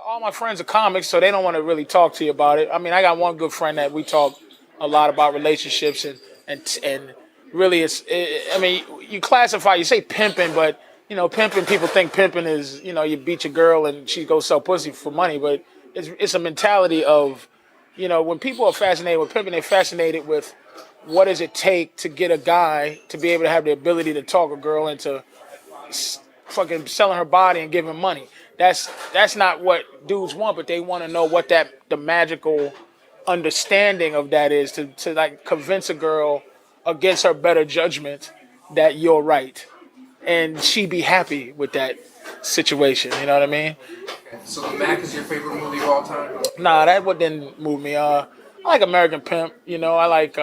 all my friends are comics, so they don't want to really talk to you about it. I mean, I got one good friend that we talk a lot about relationships and really I mean, you classify, you say pimping, but pimping. People think pimping is you beat your girl and she goes sell pussy for money, but it's a mentality of when people are fascinated with pimping, they're fascinated with what does it take to get a guy to be able to have the ability to talk a girl into fucking selling her body and giving money. That's not what dudes want, but they want to know what the magical understanding of that is to like convince a girl against her better judgment that you're right, and she be happy with that situation. You know what I mean? So The Mac is your favorite movie of all time? Nah, that what didn't move me. I like American Pimp. I like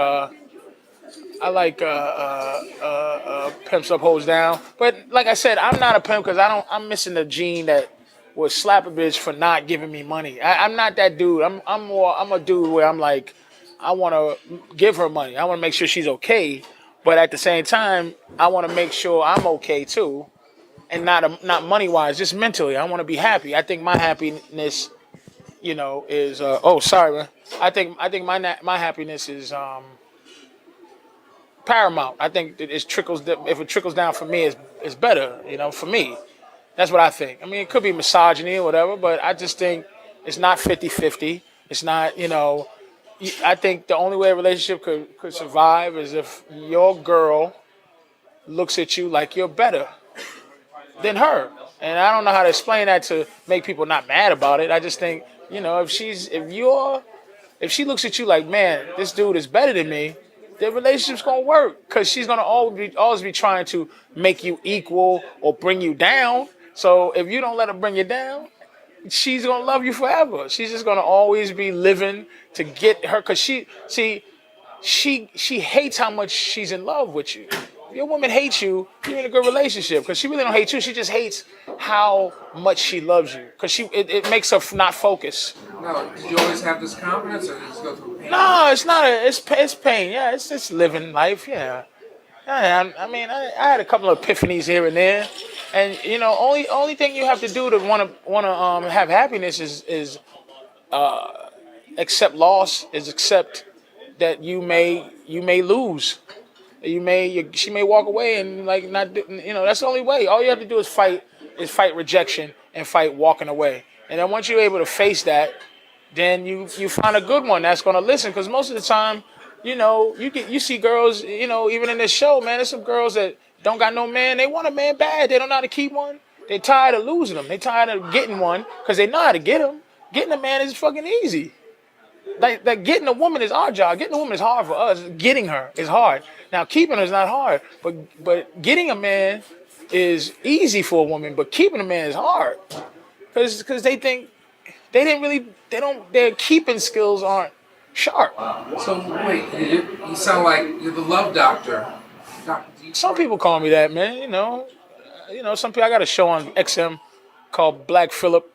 pimps up, hoes down. But like I said, I'm not a pimp because I'm missing the gene that would slap a bitch for not giving me money. I'm not that dude. I'm a dude where I'm like, I want to give her money. I want to make sure she's okay, but at the same time, I want to make sure I'm okay too, and not money wise, just mentally. I want to be happy. I think my happiness, is oh sorry man. I think my happiness is paramount. I think that if it trickles down for me, it's better. For me, that's what I think. I mean, it could be misogyny or whatever, but I just think it's not 50-50. It's not. I think the only way a relationship could survive is if your girl looks at you like you're better than her. And I don't know how to explain that to make people not mad about it. I just think, if she looks at you like, man, this dude is better than me, the relationship's gonna work because she's gonna always be trying to make you equal or bring you down. So if you don't let her bring you down, she's gonna love you forever. She's just gonna always be living to get her because she hates how much she's in love with you. If your woman hates you, you're in a good relationship because she really don't hate you. She just hates how much she loves you because it makes her not focus. No, did you always have this confidence, or did you just go through pain? No, it's not. It's pain. Yeah, it's living life. Yeah. I mean, I had a couple of epiphanies here and there, and only thing you have to do to want to have happiness is accept loss, is accept that you may lose. She may walk away and like not that's the only way. All you have to do is fight rejection and fight walking away. And then once you're able to face that, then you find a good one that's gonna listen. Because most of the time, you see girls, even in this show, man, there's some girls that don't got no man. They want a man bad. They don't know how to keep one. They tired of losing them. They tired of getting one because they know how to get them. Getting a man is fucking easy. Like getting a woman is our job. Getting a woman is hard for us. Getting her is hard. Now keeping her is not hard, but getting a man is easy for a woman. But keeping a man is hard because they think their keeping skills aren't sharp. So wait, you sound like you're the love doctor. Some people call me that, man. Some people. I got a show on XM called Black Phillip.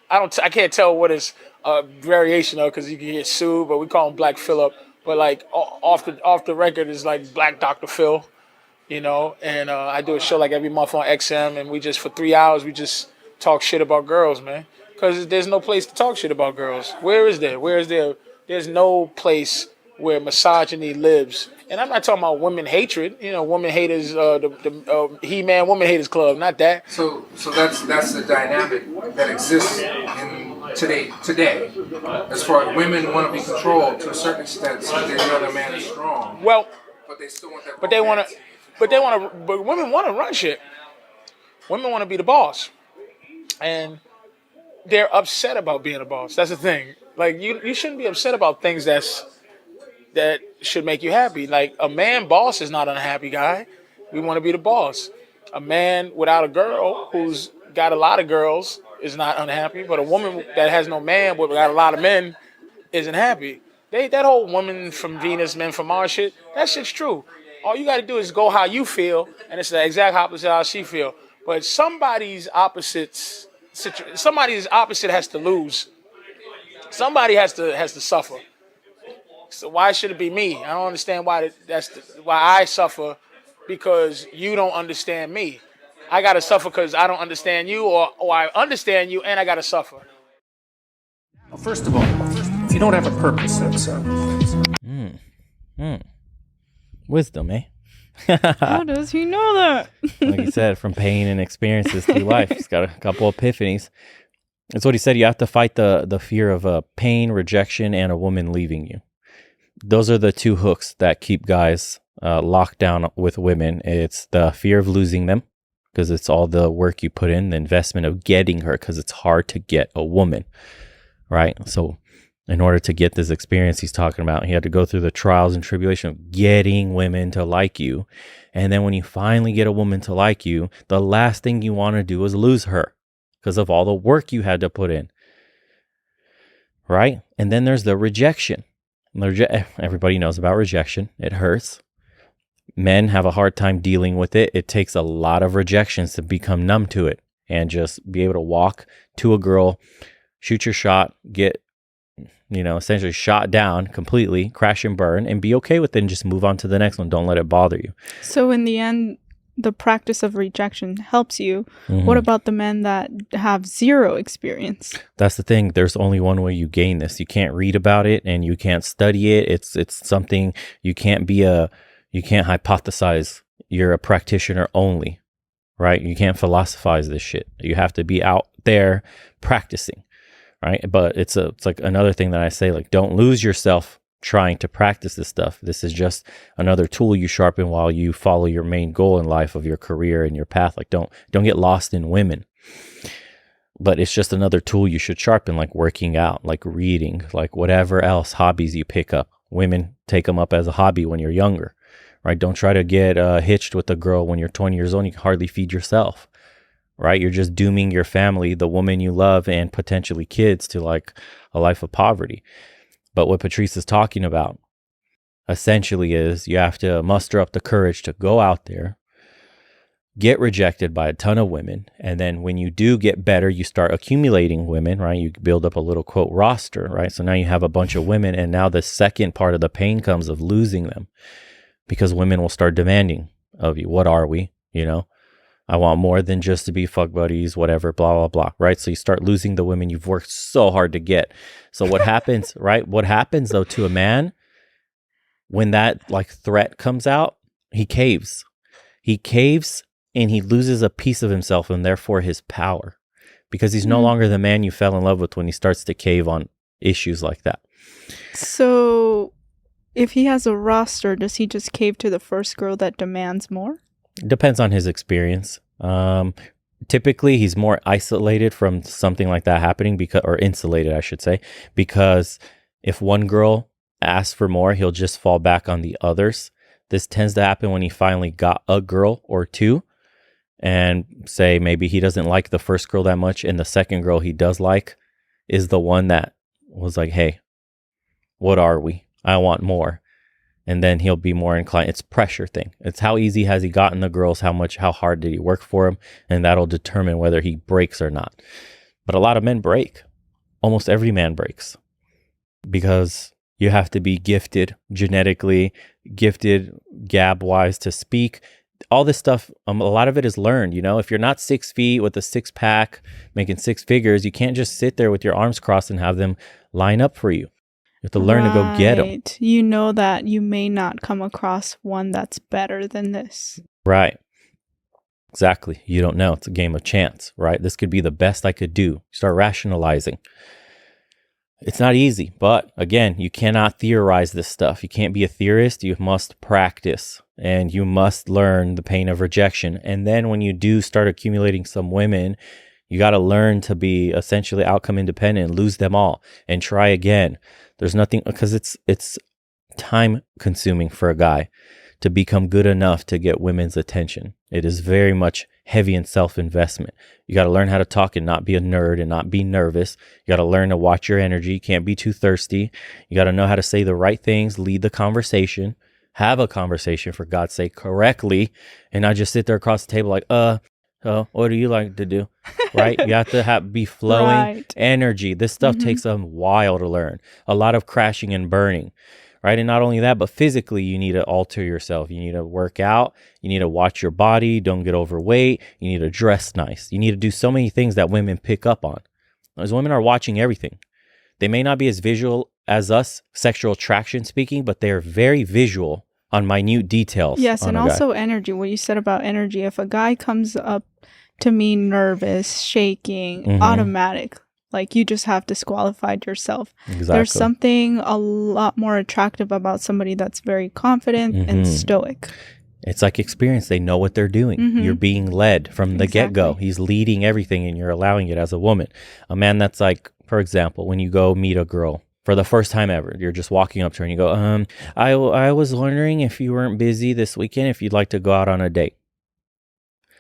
I can't tell what it's a variation of because you can get sued, but we call him Black Phillip. But like off the record is like Black Dr. Phil, And I do a show like every month on XM, and we just for 3 hours we just talk shit about girls, man. Because there's no place to talk shit about girls. Where is there? There's no place where misogyny lives. And I'm not talking about women hatred. Women haters, the He-Man Woman Haters Club, not that. So that's the dynamic that exists in today. As far as women want to be controlled to a certain extent, so they know the man is strong. Well, but they still want that. But women want to run shit. Women want to be the boss, and they're upset about being a boss. That's the thing. Like you shouldn't be upset about things that should make you happy. Like a man boss is not an unhappy guy. We want to be the boss. A man without a girl who's got a lot of girls is not unhappy, but a woman that has no man but got a lot of men isn't happy. That whole woman from Venus, men from Mars shit, that shit's true. All you got to do is go how you feel, and it's the exact opposite how she feel. But somebody's opposite has to lose. Somebody has to suffer. So why should it be me? I don't understand why I suffer because you don't understand me. I gotta suffer because I don't understand you, or I understand you and I gotta suffer. First of all, if you don't have a purpose, that's Wisdom, eh? How does he know that? Like you said, from pain and experiences through life. He's got a couple epiphanies. That's what he said. You have to fight the fear of pain, rejection, and a woman leaving you. Those are the two hooks that keep guys locked down with women. It's the fear of losing them, because it's all the work you put in, the investment of getting her, because it's hard to get a woman, right? So in order to get this experience he's talking about, he had to go through the trials and tribulation of getting women to like you. And then when you finally get a woman to like you, the last thing you want to do is lose her because of all the work you had to put in, right? And then there's the rejection. Everybody knows about rejection. It hurts. Men have a hard time dealing with it. It takes a lot of rejections to become numb to it and just be able to walk to a girl, shoot your shot, get, essentially shot down completely, crash and burn, and be okay with it and just move on to the next one. Don't let it bother you. So in the end, the practice of rejection helps you. Mm-hmm. What about the men that have zero experience? That's the thing. There's only one way you gain this. You can't read about it and you can't study it. It's something you can't hypothesize. You're a practitioner only, right? You can't philosophize this shit. You have to be out there practicing. Right. But it's like another thing that I say, like, don't lose yourself trying to practice this stuff. This is just another tool you sharpen while you follow your main goal in life of your career and your path. Like, don't get lost in women. But it's just another tool you should sharpen, like working out, like reading, like whatever else hobbies you pick up. Women take them up as a hobby when you're younger, right? Don't try to get hitched with a girl when you're 20 years old. You can hardly feed yourself. Right? You're just dooming your family, the woman you love, and potentially kids to like a life of poverty. But what Patrice is talking about essentially is you have to muster up the courage to go out there, get rejected by a ton of women. And then when you do get better, you start accumulating women, right? You build up a little quote roster, right? So now you have a bunch of women. And now the second part of the pain comes of losing them, because women will start demanding of you. What are we? I want more than just to be fuck buddies, whatever, blah, blah, blah, right? So you start losing the women you've worked so hard to get. So what happens, right? What happens though to a man when that like threat comes out, he caves. He caves and he loses a piece of himself and therefore his power, because he's no longer the man you fell in love with when he starts to cave on issues like that. So if he has a roster, does he just cave to the first girl that demands more? Depends on his experience. Typically, he's more isolated from something like that happening, or insulated, I should say, because if one girl asks for more, he'll just fall back on the others. This tends to happen when he finally got a girl or two, and say maybe he doesn't like the first girl that much, and the second girl he does like is the one that was like, hey, what are we? I want more. And then he'll be more inclined. It's pressure thing. It's how easy has he gotten the girls? How hard did he work for them? And that'll determine whether he breaks or not. But a lot of men break. Almost every man breaks, because you have to be gifted, genetically gifted, gab wise to speak. All this stuff, a lot of it is learned. If you're not 6 feet with a 6-pack making 6 figures, you can't just sit there with your arms crossed and have them line up for you. You have to learn to go get them. You know that you may not come across one that's better than this. Right. Exactly. You don't know. It's a game of chance, right? This could be the best I could do. Start rationalizing. It's not easy, but again, you cannot theorize this stuff. You can't be a theorist. You must practice, and you must learn the pain of rejection. And then when you do start accumulating some women, you got to learn to be essentially outcome independent and lose them all and try again. There's nothing, because it's time consuming for a guy to become good enough to get women's attention. It is very much heavy in self-investment. You got to learn how to talk and not be a nerd and not be nervous. You got to learn to watch your energy. You can't be too thirsty. You got to know how to say the right things, lead the conversation, have a conversation, for God's sake, correctly, and not just sit there across the table like, oh, what do you like to do? Right? You have to be flowing energy. This stuff takes a while to learn. A lot of crashing and burning, right? And not only that, but physically, you need to alter yourself. You need to work out. You need to watch your body. Don't get overweight. You need to dress nice. You need to do so many things that women pick up on. Those women are watching everything. They may not be as visual as us, sexual attraction speaking, but they're very visual on minute details. Yes, on and a guy. also energy. What you said about energy. If a guy comes up to me nervous, shaking, Mhm. automatic, like you just have disqualified yourself. Exactly. There's something a lot more attractive about somebody that's very confident and Mhm. stoic. It's like experience. They know what they're doing. Mhm. You're being led from the get-go. Exactly. He's leading everything and you're allowing it as a woman. A man that's like, for example, when you go meet a girl for the first time ever, you're just walking up to her and you go, I was wondering if you weren't busy this weekend, if you'd like to go out on a date.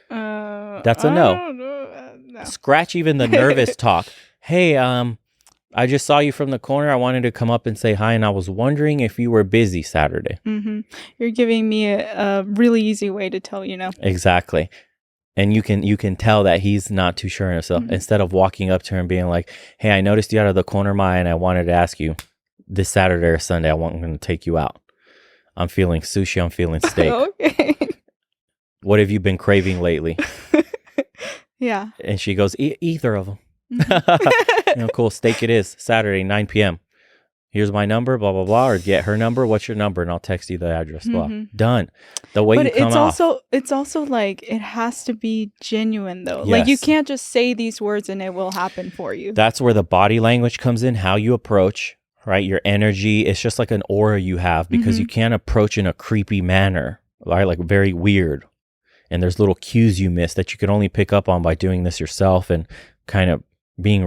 That's a no. I don't know. No. Scratch even the nervous talk. Hey, I just saw you from the corner. I wanted to come up and say hi, and I was wondering if you were busy Saturday. Mm-hmm. You're giving me a really easy way to tell you no. Exactly. And you can tell that he's not too sure in himself. Mhm. Instead of walking up to her and being like, hey, I noticed you out of the corner of my eye, and I wanted to ask you this Saturday or Sunday, I'm going to take you out. I'm feeling sushi. I'm feeling steak. Okay. What have you been craving lately? Yeah. And she goes, either of them. Mhm. Cool. Steak it is. Saturday, 9 p.m. Here's my number, blah, blah, blah. Or get her number. What's your number? And I'll text you the address. Blah. Mhm. Done. The way But you come off. it's also like it has to be genuine though. Like you Yes. can't just say these words and it will happen for you. That's where the body language comes in, how you approach, right? Your energy. It's just like an aura you have because Mhm. you can't approach in a creepy manner, right? Like very weird. And there's little cues you miss that you can only pick up on by doing this yourself and kind of being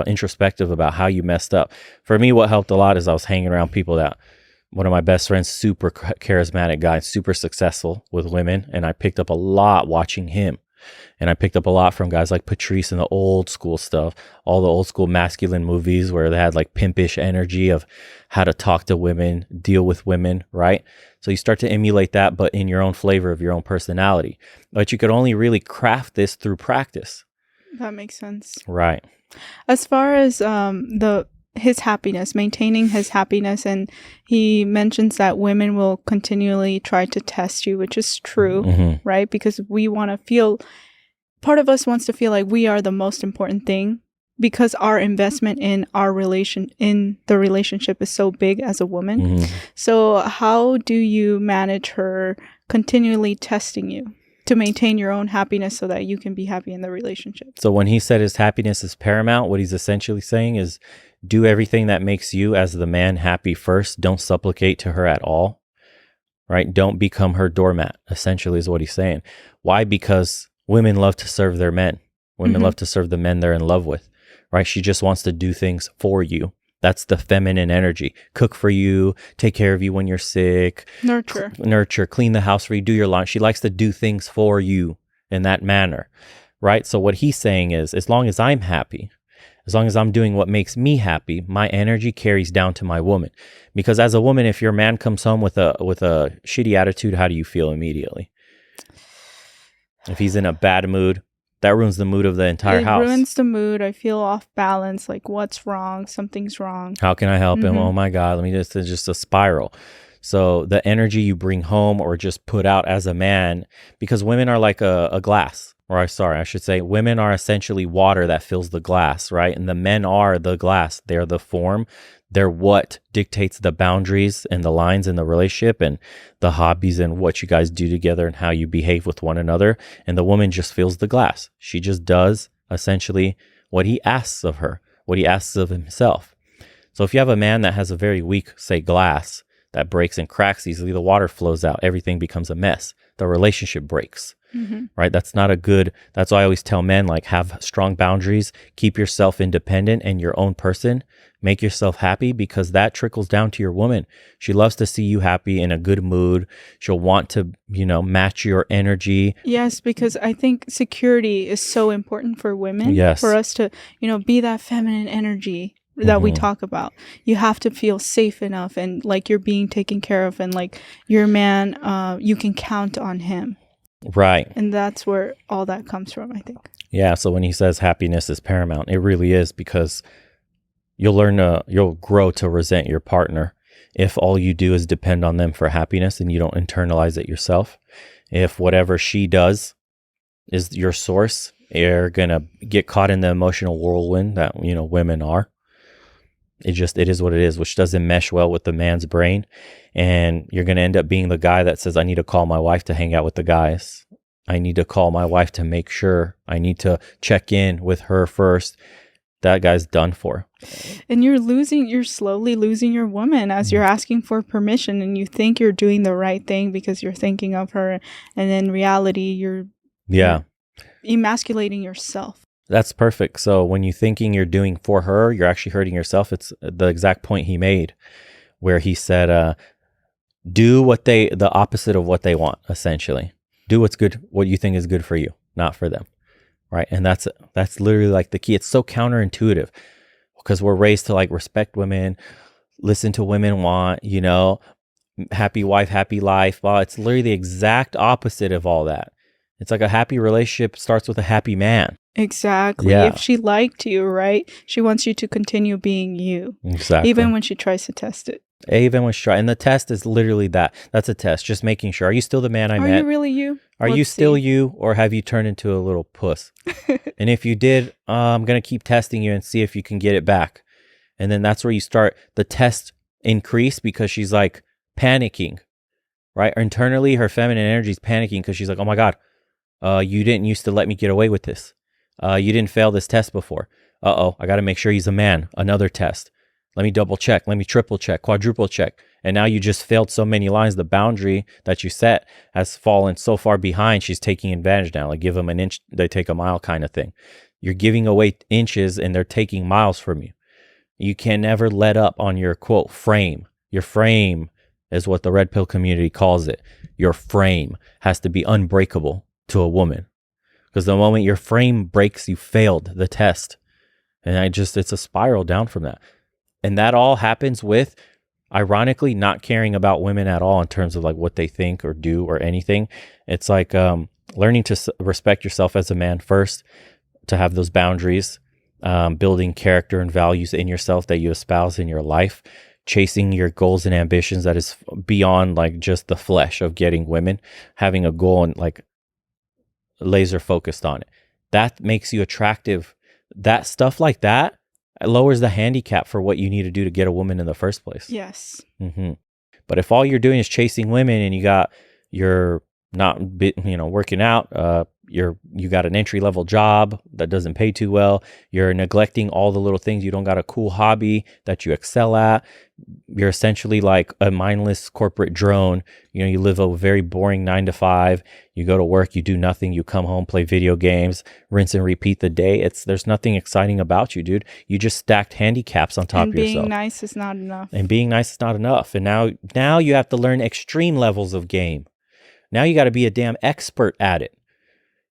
introspective about how you messed up. For me, what helped a lot is I was hanging around people that, one of my best friends, super charismatic guy, super successful with women. And I picked up a lot watching him. And I picked up a lot from guys like Patrice and the old school stuff, all the old school masculine movies where they had like pimpish energy of how to talk to women, deal with women, right? So you start to emulate that, but in your own flavor of your own personality. But you could only really craft this through practice. That makes sense. Right. As far as his happiness, maintaining his happiness, and he mentions that women will continually try to test you, which is true, Mm-hmm. right? Because we want to feel, part of us wants to feel like we are the most important thing because our investment in the relationship is so big as a woman. Mm-hmm. So how do you manage her continually testing you to maintain your own happiness so that you can be happy in the relationship? So when he said his happiness is paramount, what he's essentially saying is do everything that makes you as the man happy first. Don't supplicate to her at all, right? Don't become her doormat, essentially is what he's saying. Why? Because women love to serve their men. Women Mhm. love to serve the men they're in love with, right? She just wants to do things for you. That's the feminine energy. Cook for you, take care of you when you're sick, Nurture. clean the house for you, do your laundry. She likes to do things for you in that manner, right? So what he's saying is, as long as I'm happy, as long as I'm doing what makes me happy, my energy carries down to my woman. Because as a woman, if your man comes home with a shitty attitude, how do you feel immediately? If he's in a bad mood, that ruins the mood of the entire house. It ruins the mood. I feel off balance. Like, what's wrong? Something's wrong. How can I help him? Mhm. Oh my God, it's just a spiral. So the energy you bring home or just put out as a man, because women are like a glass, or I should say women are essentially water that fills the glass, right? And the men are the glass. They're the form. They're what dictates the boundaries and the lines in the relationship and the hobbies and what you guys do together and how you behave with one another. And the woman just fills the glass. She just does essentially what he asks of her, what he asks of himself. So if you have a man that has a very weak, say, glass that breaks and cracks easily, the water flows out, everything becomes a mess. The relationship breaks. Mhm. Right? That's not a good, that's why I always tell men, like, have strong boundaries, keep yourself independent and your own person, make yourself happy, because that trickles down to your woman. She loves to see you happy, in a good mood. She'll want to, match your energy. Yes, because I think security is so important for women. Yes. For us to, be that feminine energy that we Mhm. talk about. You have to feel safe enough and like you're being taken care of and like your man, you can count on him. Right. And that's where all that comes from, I think. Yeah. So when he says happiness is paramount, it really is, because you'll grow to resent your partner if all you do is depend on them for happiness and you don't internalize it yourself, if whatever she does is your source, you're going to get caught in the emotional whirlwind that, women are. It is what it is, which doesn't mesh well with the man's brain. And you're going to end up being the guy that says, I need to call my wife to hang out with the guys. I need to call my wife to make sure. I need to check in with her first. That guy's done for. And you're slowly losing your woman as you're asking for permission, and you think you're doing the right thing because you're thinking of her. And in reality, you're emasculating yourself. That's perfect. So when you're thinking you're doing for her, you're actually hurting yourself. It's the exact point he made where he said, do the opposite of what they want, essentially. Do what's good, what you think is good for you, not for them. Right. And that's literally like the key. It's so counterintuitive because we're raised to like respect women, listen to women want, happy wife, happy life. Well, it's literally the exact opposite of all that. It's like a happy relationship starts with a happy man. Exactly. Yeah. If she liked you, right? She wants you to continue being you. Exactly. Even when she tries to test it. Even when she tries. And the test is literally that. That's a test. Just making sure. Are you still the man I met? Are you really you? Are you still you, or have you turned into a little puss? And if you did, I'm going to keep testing you and see if you can get it back. And then that's where you start the test increase because she's like panicking, right? Internally, her feminine energy is panicking because she's like, oh my God, you didn't used to let me get away with this. You didn't fail this test before. Uh-oh, I got to make sure he's a man. Another test. Let me double check. Let me triple check, quadruple check. And now you just failed so many lines. The boundary that you set has fallen so far behind. She's taking advantage now. Like give them an inch, they take a mile kind of thing. You're giving away inches and they're taking miles from you. You can never let up on your quote frame. Your frame is what the red pill community calls it. Your frame has to be unbreakable to a woman. Because the moment your frame breaks, you failed the test. And it's a spiral down from that. And that all happens with, ironically, not caring about women at all in terms of like what they think or do or anything. It's like learning to respect yourself as a man first, to have those boundaries, building character and values in yourself that you espouse in your life, chasing your goals and ambitions that is beyond like just the flesh of getting women, having a goal and like laser focused on it. That makes you attractive. That stuff like that lowers the handicap for what you need to do to get a woman in the first place. Yes. Mm-hmm. But if all you're doing is chasing women and you're not working out, you got an entry level job that doesn't pay too well, you're neglecting all the little things, you don't got a cool hobby that you excel at, you're essentially like a mindless corporate drone. You live a very boring 9 to 5, you go to work, you do nothing, you come home, play video games, rinse and repeat the day. There's nothing exciting about you, dude. You just stacked handicaps on top of yourself. And being nice is not enough. And now you have to learn extreme levels of game. Now you got to be a damn expert at it,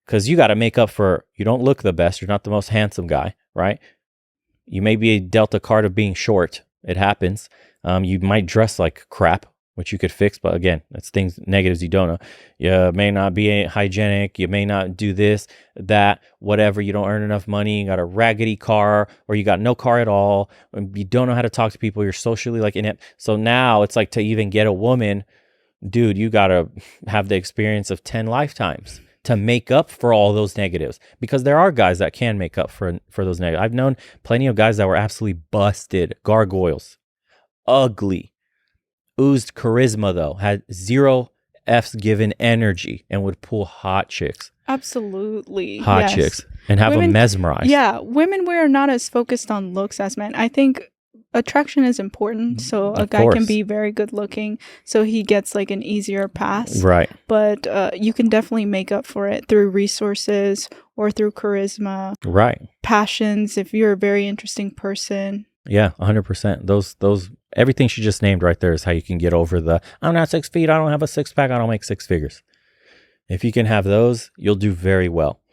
because you got to make up for, you don't look the best. You're not the most handsome guy, right? You may be dealt a card of being short. It happens. You might dress like crap, which you could fix. But again, it's things, negatives you don't know. You may not be hygienic. You may not do this, that, whatever. You don't earn enough money. You got a raggedy car, or you got no car at all. You don't know how to talk to people. You're socially like inept. So now it's like to even get a woman, dude, you got to have the experience of 10 lifetimes to make up for all those negatives, because there are guys that can make up for those negatives. I've known plenty of guys that were absolutely busted, gargoyles, ugly, oozed charisma though, had 0 F's given energy, and would pull hot chicks. Absolutely. Hot chicks. And have them mesmerized. Yeah. Women, we are not as focused on looks as men. I think attraction is important, so a guy can be very good looking, so he gets like an easier pass, right? But you can definitely make up for it through resources or through charisma, right? Passions, if you're a very interesting person. Yeah, 100%. Those everything she just named right there is how you can get over the, I'm not 6 feet, I don't have a 6-pack, I don't make 6 figures. If you can have those, you'll do very well.